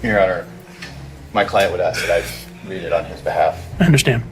Your Honor, my client would ask that I read it on his behalf. I understand.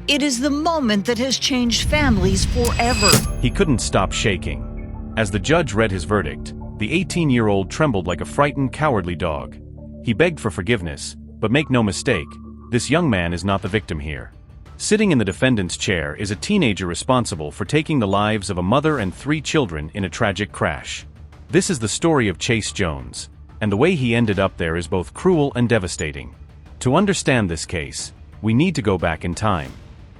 It is the moment that has changed families forever. He couldn't stop shaking. As the judge read his verdict, the 18-year-old trembled like a frightened, cowardly dog. He begged for forgiveness, but make no mistake, this young man is not the victim here. Sitting in the defendant's chair is a teenager responsible for taking the lives of a mother and 3 children in a tragic crash. This is the story of Chase Jones, and the way he ended up there is both cruel and devastating. To understand this case, we need to go back in time.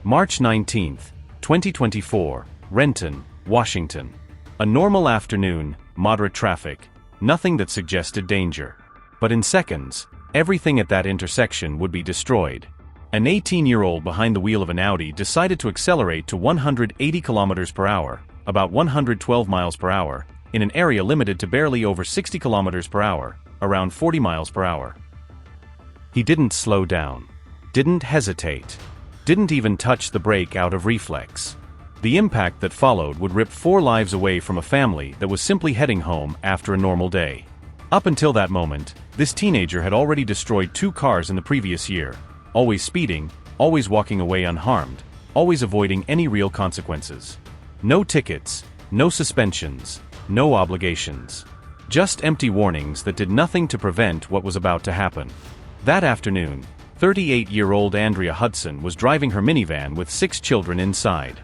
March 19, 2024, Renton, Washington. A normal afternoon, moderate traffic, nothing that suggested danger. But in seconds, everything at that intersection would be destroyed. An 18-year-old behind the wheel of an Audi decided to accelerate to 180 kilometers per hour, about 112 miles per hour, in an area limited to barely over 60 kilometers per hour, around 40 miles per hour. He didn't slow down, didn't hesitate, didn't even touch the brake out of reflex. The impact that followed would rip 4 lives away from a family that was simply heading home after a normal day. Up until that moment, this teenager had already destroyed 2 cars in the previous year, always speeding, always walking away unharmed, always avoiding any real consequences. No tickets, no suspensions, no obligations. Just empty warnings that did nothing to prevent what was about to happen. That afternoon, 38-year-old Andrea Hudson was driving her minivan with 6 children inside.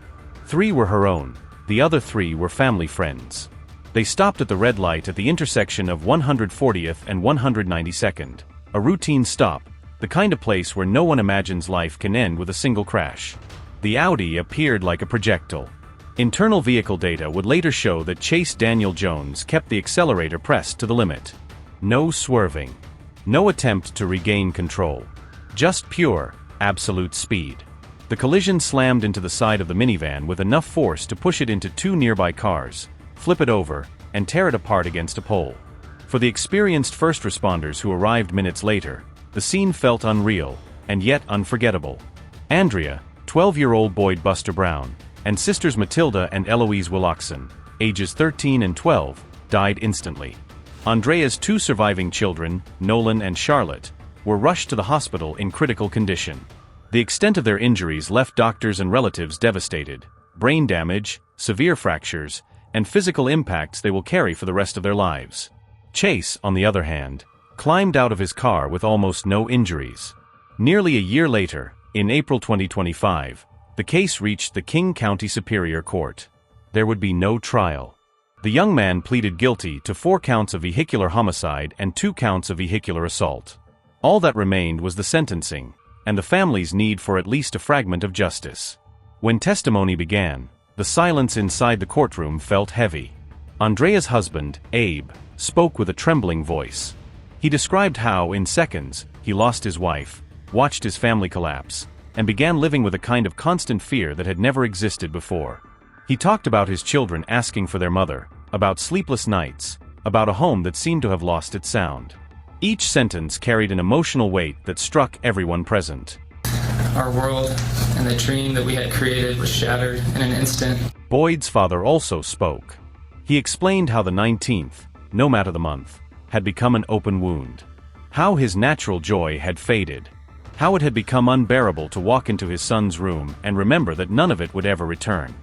3 were her own, the other 3 were family friends. They stopped at the red light at the intersection of 140th and 192nd, a routine stop, the kind of place where no one imagines life can end with a single crash. The Audi appeared like a projectile. Internal vehicle data would later show that Chase Daniel Jones kept the accelerator pressed to the limit. No swerving. No attempt to regain control. Just pure, absolute speed. The collision slammed into the side of the minivan with enough force to push it into 2 nearby cars, flip it over, and tear it apart against a pole. For the experienced first responders who arrived minutes later, the scene felt unreal, and yet unforgettable. Andrea, 12-year-old Boyd Buster Brown, and sisters Matilda and Eloise Willoxon, ages 13 and 12, died instantly. Andrea's 2 surviving children, Nolan and Charlotte, were rushed to the hospital in critical condition. The extent of their injuries left doctors and relatives devastated. Brain damage, severe fractures, and physical impacts they will carry for the rest of their lives. Chase, on the other hand, climbed out of his car with almost no injuries. Nearly a year later, in April 2025, the case reached the King County Superior Court. There would be no trial. The young man pleaded guilty to 4 counts of vehicular homicide and 2 counts of vehicular assault. All that remained was the sentencing, and the family's need for at least a fragment of justice. When testimony began, the silence inside the courtroom felt heavy. Andrea's husband, Abe, spoke with a trembling voice. He described how, in seconds, he lost his wife, watched his family collapse, and began living with a kind of constant fear that had never existed before. He talked about his children asking for their mother, about sleepless nights, about a home that seemed to have lost its sound. Each sentence carried an emotional weight that struck everyone present. Our world and the dream that we had created was shattered in an instant. Boyd's father also spoke. He explained how the 19th, no matter the month, had become an open wound. How his natural joy had faded. How it had become unbearable to walk into his son's room and remember that none of it would ever return.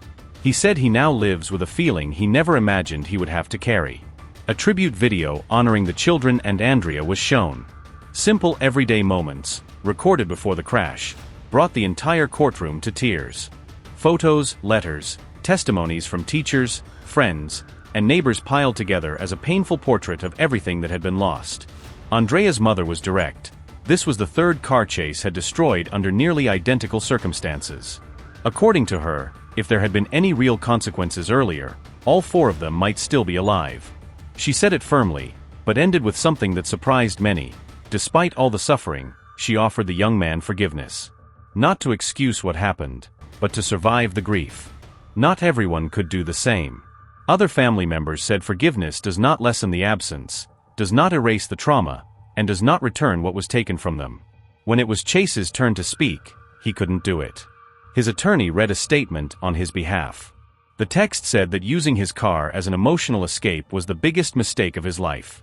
He said he now lives with a feeling he never imagined he would have to carry. A tribute video honoring the children and Andrea was shown. Simple everyday moments, recorded before the crash, brought the entire courtroom to tears. Photos, letters, testimonies from teachers, friends, and neighbors piled together as a painful portrait of everything that had been lost. Andrea's mother was direct. This was the 3rd car Chase had destroyed under nearly identical circumstances. According to her, if there had been any real consequences earlier, all 4 of them might still be alive. She said it firmly, but ended with something that surprised many. Despite all the suffering, she offered the young man forgiveness. Not to excuse what happened, but to survive the grief. Not everyone could do the same. Other family members said forgiveness does not lessen the absence, does not erase the trauma, and does not return what was taken from them. When it was Chase's turn to speak, he couldn't do it. His attorney read a statement on his behalf. The text said that using his car as an emotional escape was the biggest mistake of his life.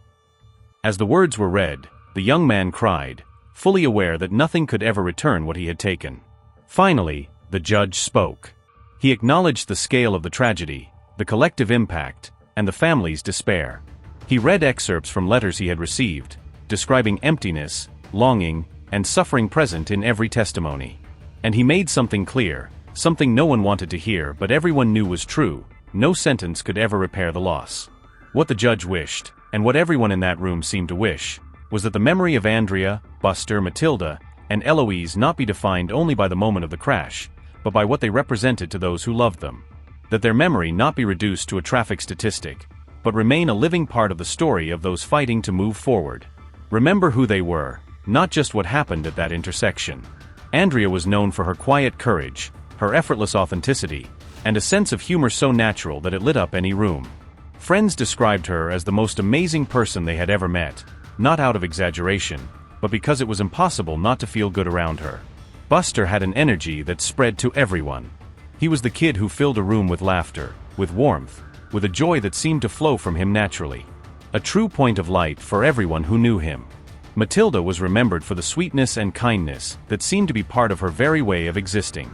As the words were read, the young man cried, fully aware that nothing could ever return what he had taken. Finally, the judge spoke. He acknowledged the scale of the tragedy, the collective impact, and the family's despair. He read excerpts from letters he had received, describing emptiness, longing, and suffering present in every testimony. And he made something clear, something no one wanted to hear but everyone knew was true: no sentence could ever repair the loss. What the judge wished, and what everyone in that room seemed to wish, was that the memory of Andrea, Buster, Matilda, and Eloise not be defined only by the moment of the crash, but by what they represented to those who loved them. That their memory not be reduced to a traffic statistic, but remain a living part of the story of those fighting to move forward. Remember who they were, not just what happened at that intersection. Andrea was known for her quiet courage, her effortless authenticity, and a sense of humor so natural that it lit up any room. Friends described her as the most amazing person they had ever met, not out of exaggeration, but because it was impossible not to feel good around her. Buster had an energy that spread to everyone. He was the kid who filled a room with laughter, with warmth, with a joy that seemed to flow from him naturally. A true point of light for everyone who knew him. Matilda was remembered for the sweetness and kindness that seemed to be part of her very way of existing.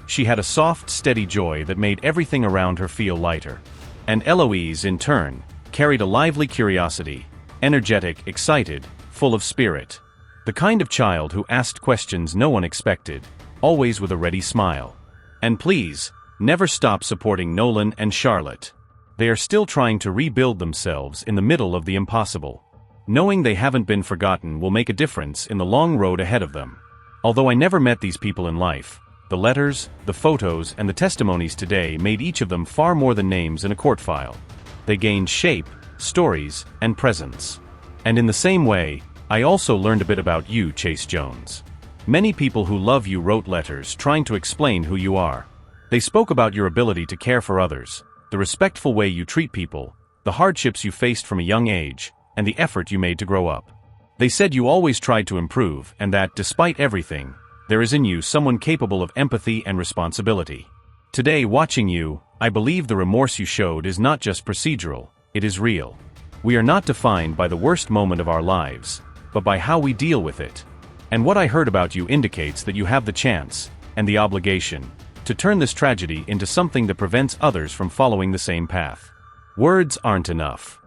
She had a soft, steady joy that made everything around her feel lighter. And Eloise, in turn, carried a lively curiosity, energetic, excited, full of spirit. The kind of child who asked questions no one expected, always with a ready smile. And please, never stop supporting Nolan and Charlotte. They are still trying to rebuild themselves in the middle of the impossible. Knowing they haven't been forgotten will make a difference in the long road ahead of them. Although I never met these people in life, the letters, the photos, and the testimonies today made each of them far more than names in a court file. They gained shape, stories, and presence. And in the same way, I also learned a bit about you, Chase Jones. Many people who love you wrote letters trying to explain who you are. They spoke about your ability to care for others, the respectful way you treat people, the hardships you faced from a young age, and the effort you made to grow up. They said you always tried to improve and that, despite everything, there is in you someone capable of empathy and responsibility. Today, watching you, I believe the remorse you showed is not just procedural, it is real. We are not defined by the worst moment of our lives, but by how we deal with it. And what I heard about you indicates that you have the chance, and the obligation, to turn this tragedy into something that prevents others from following the same path. Words aren't enough.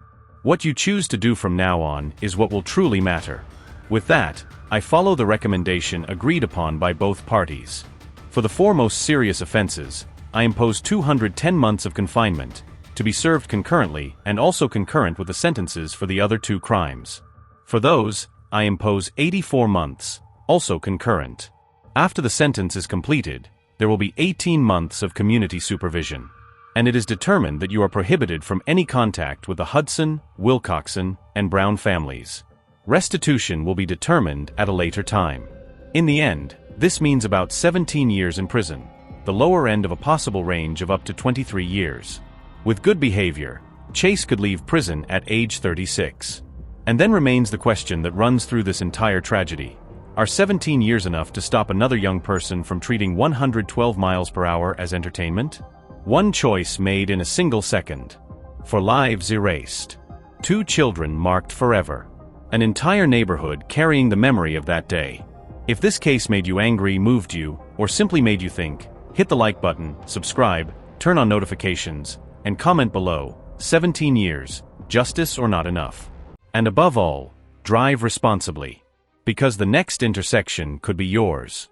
What you choose to do from now on is what will truly matter. With that, I follow the recommendation agreed upon by both parties. For the four most serious offenses, I impose 210 months of confinement, to be served concurrently and also concurrent with the sentences for the other two crimes. For those, I impose 84 months, also concurrent. After the sentence is completed, there will be 18 months of community supervision. And it is determined that you are prohibited from any contact with the Hudson, Wilcoxon, and Brown families. Restitution will be determined at a later time. In the end, this means about 17 years in prison, the lower end of a possible range of up to 23 years. With good behavior, Chase could leave prison at age 36. And then remains the question that runs through this entire tragedy. Are 17 years enough to stop another young person from treating 112 miles per hour as entertainment? One choice made in a single second. For lives erased. 2 children marked forever. An entire neighborhood carrying the memory of that day. If this case made you angry, moved you, or simply made you think, hit the like button, subscribe, turn on notifications, and comment below. 17 years, justice or not enough? And above all, drive responsibly. Because the next intersection could be yours.